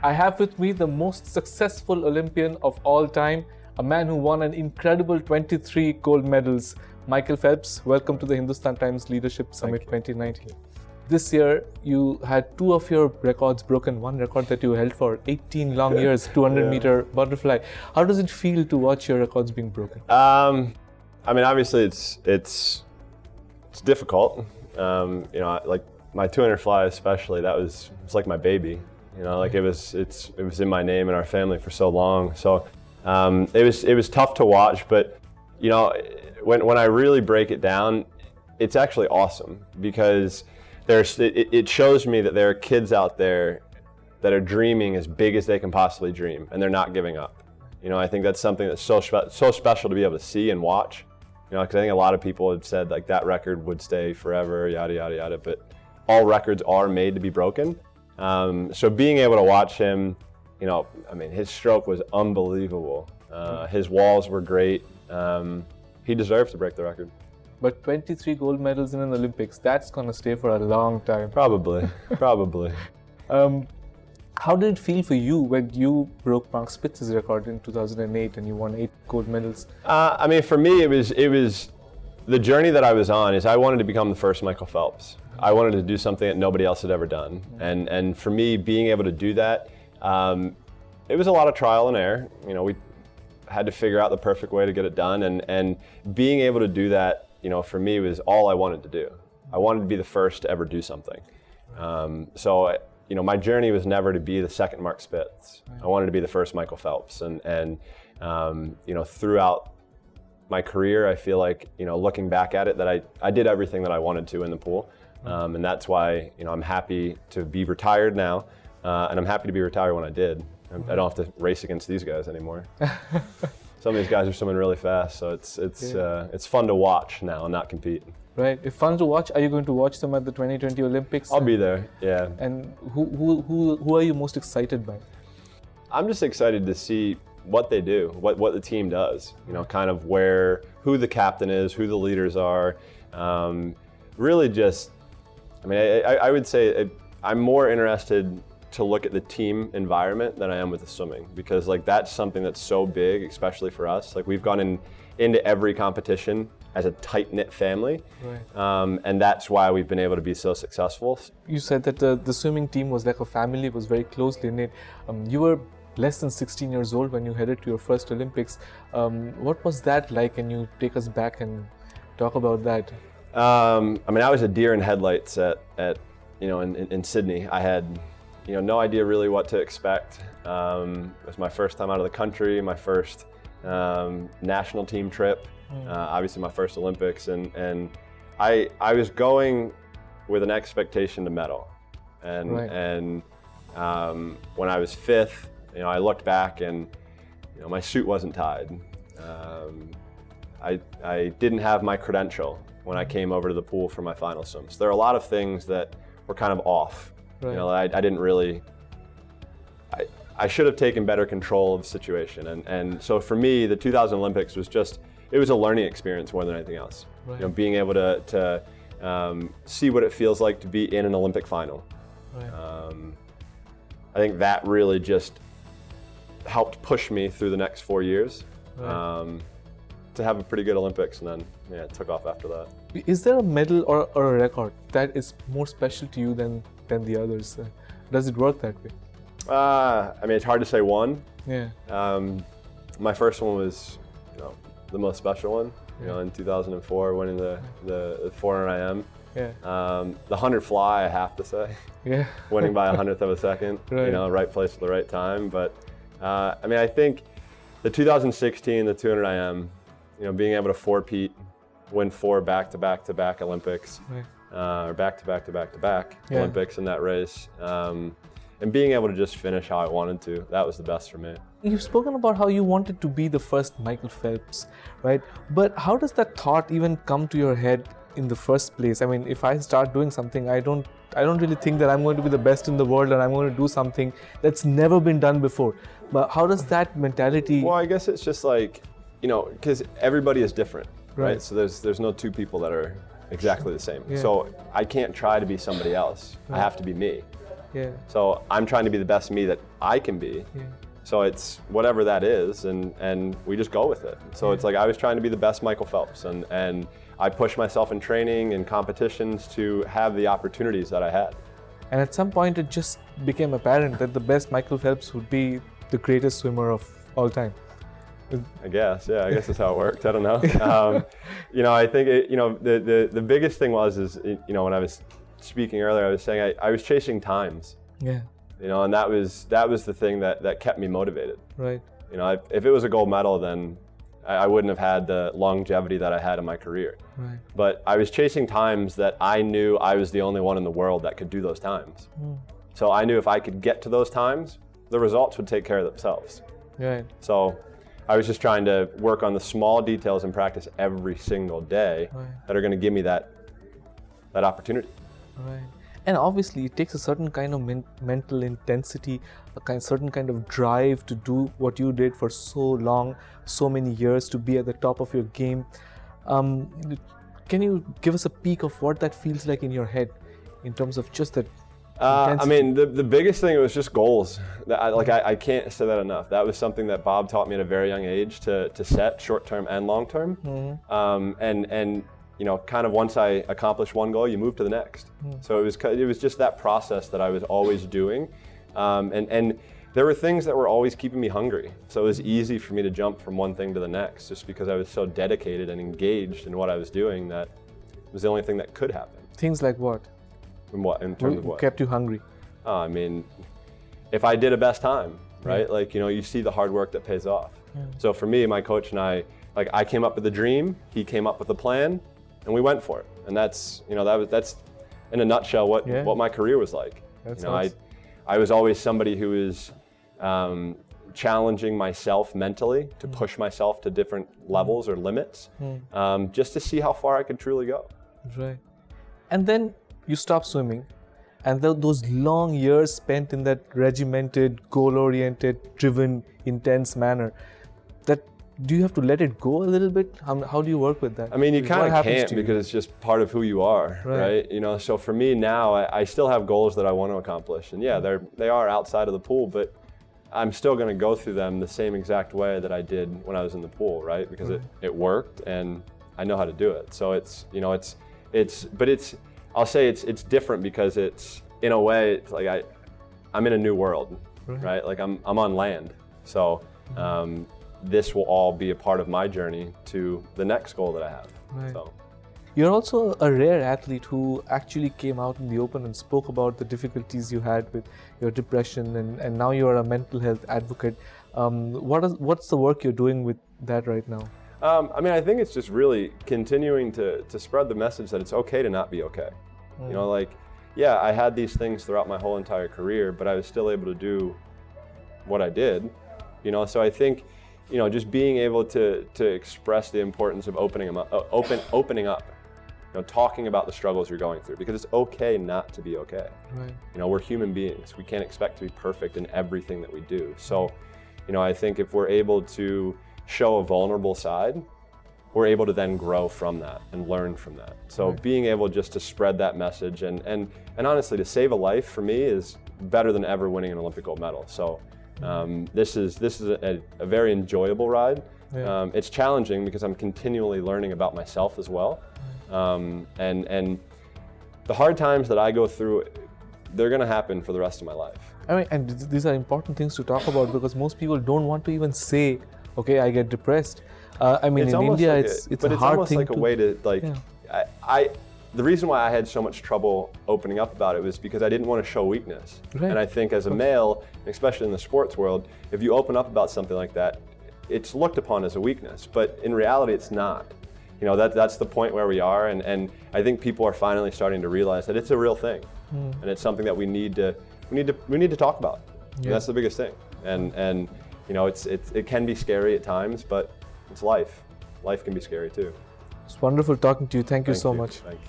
I have with me the most successful Olympian of all time, a man who won an incredible 23 gold medals, Michael Phelps. Welcome to the Hindustan Times Leadership Summit 2019. This year, you had two of your records broken. One record that you held for 18 long years, 200-meter butterfly. How does it feel to watch your records being broken? I mean, obviously, it's difficult. Like my 200 fly, especially, it's like my baby. Like it was in my name and our family for so long. So it was tough to watch, but when I really break it down, it's actually awesome because it shows me that there are kids out there that are dreaming as big as they can possibly dream, and they're not giving up. I think that's something that's so special to be able to see and watch. Because I think a lot of people have said like that record would stay forever, yada yada yada. But all records are made to be broken. So being able to watch him, his stroke was unbelievable. His walls were great. He deserves to break the record. But 23 gold medals in an Olympics, that's going to stay for a long time. Probably. How did it feel for you when you broke Mark Spitz's record in 2008 and you won 8 gold medals? For me, it was the journey that I was on is I wanted to become the first Michael Phelps. I wanted to do something that nobody else had ever done. And for me, being able to do that, it was a lot of trial and error. We had to figure out the perfect way to get it done. And being able to do that, for me, was all I wanted to do. I wanted to be the first to ever do something. My journey was never to be the second Mark Spitz. Right. I wanted to be the first Michael Phelps. And throughout my career, I feel like, looking back at it, that I did everything that I wanted to in the pool. And that's why, I'm happy to be retired now. And I'm happy to be retired when I did. I don't have to race against these guys anymore. Some of these guys are swimming really fast, so it's fun to watch now and not compete. Right. If fun to watch, are you going to watch them at the 2020 Olympics? I'll be there, yeah. And who are you most excited by? I'm just excited to see what they do, what the team does. Kind of who the captain is, who the leaders are. Really just, I would say I'm more interested to look at the team environment than I am with the swimming, because that's something that's so big, especially for us. We've gone into every competition as a tight-knit family, right. And that's why we've been able to be so successful. You said that the swimming team was like a family, was very closely knit. You were less than 16 years old when you headed to your first Olympics. What was that like? Can you take us back and talk about that? I was a deer in headlights in Sydney. I had no idea really what to expect. It was my first time out of the country, my first national team trip, obviously my first Olympics, and I was going with an expectation to medal. And when I was 5th, I looked back and my suit wasn't tied. I didn't have my credential when I came over to the pool for my final swims. There are a lot of things that were kind of off. Right. I didn't really, I should have taken better control of the situation. And so for me, the 2000 Olympics was it was a learning experience more than anything else. Right. Being able to see what it feels like to be in an Olympic final. Right. I think that really just helped push me through the next 4 years. Right. To have a pretty good Olympics, and then it took off after that. Is there a medal or a record that is more special to you than the others? Does it work that way? It's hard to say one. Yeah. My first one was, the most special one. In 2004, winning the 400 IM. Yeah. The 100 fly, I have to say. Yeah. Winning by 100th of a second. Right. Right place at the right time. But I think the 2016, the 200 IM. Being able to four-peat, win 4 back-to-back-to-back Olympics, right. Or back-to-back-to-back-to-back Olympics in that race, and being able to just finish how I wanted to, that was the best for me. You've spoken about how you wanted to be the first Michael Phelps, right? But how does that thought even come to your head in the first place? If I start doing something, I don't really think that I'm going to be the best in the world and I'm going to do something that's never been done before. But how does that mentality? Well, I guess it's just because everybody is different, right? So there's no two people that are exactly the same. Yeah. So I can't try to be somebody else. Right. I have to be me. Yeah. So I'm trying to be the best me that I can be. Yeah. So it's whatever that is, and we just go with it. So it's like I was trying to be the best Michael Phelps, and I pushed myself in training and competitions to have the opportunities that I had. And at some point, it just became apparent that the best Michael Phelps would be the greatest swimmer of all time. I guess that's how it worked. I don't know. I think the biggest thing is when I was speaking earlier, I was saying I was chasing times. Yeah. And that was the thing that kept me motivated. Right. If it was a gold medal, then I wouldn't have had the longevity that I had in my career. Right. But I was chasing times that I knew I was the only one in the world that could do those times. So I knew if I could get to those times, the results would take care of themselves. Right. So I was just trying to work on the small details in practice every single day that are going to give me that opportunity. Right. And obviously, it takes a certain kind of mental intensity, certain kind of drive to do what you did for so long, so many years, to be at the top of your game. Can you give us a peek of what that feels like in your head, in terms of just that intensity? The biggest thing was just goals. I can't say that enough. That was something that Bob taught me at a very young age to set short-term and long-term. And kind of once I accomplished one goal, you move to the next. So it was just that process that I was always doing. And there were things that were always keeping me hungry. So it was easy for me to jump from one thing to the next, just because I was so dedicated and engaged in what I was doing that it was the only thing that could happen. Things like what? In terms of what? Kept you hungry? If I did a best time, right? You see the hard work that pays off. So for me, my coach and I came up with a dream, he came up with a plan, and we went for it. And that's in a nutshell what my career was like. I was always somebody who was challenging myself mentally to push myself to different levels or limits, just to see how far I could truly go. Right. And then you stop swimming, and those long years spent in that regimented, goal-oriented, driven, intense manner, do you have to let it go a little bit? How do you work with that? You kind of can't, because it's just part of who you are, right? So for me now, I still have goals that I want to accomplish, and they are outside of the pool, but I'm still going to go through them the same exact way that I did when I was in the pool, right? Because it worked, and I know how to do it. So I'll say it's different, because it's, in a way, it's like I'm in a new world, right? Like I'm on land, so. This will all be a part of my journey to the next goal that I have. Right. So. You're also a rare athlete who actually came out in the open and spoke about the difficulties you had with your depression, and now you're a mental health advocate. What's the work you're doing with that right now? I think it's just really continuing to spread the message that it's okay to not be okay. I had these things throughout my whole entire career, but I was still able to do what I did. So I think, just being able to express the importance of opening up, talking about the struggles you're going through, because it's okay not to be okay. Right. We're human beings. We can't expect to be perfect in everything that we do. So, I think if we're able to show a vulnerable side, we're able to then grow from that and learn from that. So being able just to spread that message and honestly, to save a life for me is better than ever winning an Olympic gold medal. So. This is a very enjoyable ride. It's challenging because I'm continually learning about myself as well, and the hard times that I go through, they're going to happen for the rest of my life. And these are important things to talk about, because most people don't want to even say, "Okay, I get depressed." In India, it's a hard almost thing. Like a way to the reason why I had so much trouble opening up about it was because I didn't want to show weakness. Right. And I think as a male, especially in the sports world, if you open up about something like that, it's looked upon as a weakness. But in reality, it's not. That's the point where we are, and I think people are finally starting to realize that it's a real thing, and it's something that we need to talk about. Yeah. That's the biggest thing. And it can be scary at times, but it's life. Life can be scary too. It's wonderful talking to you. Thank you so much. Thank you.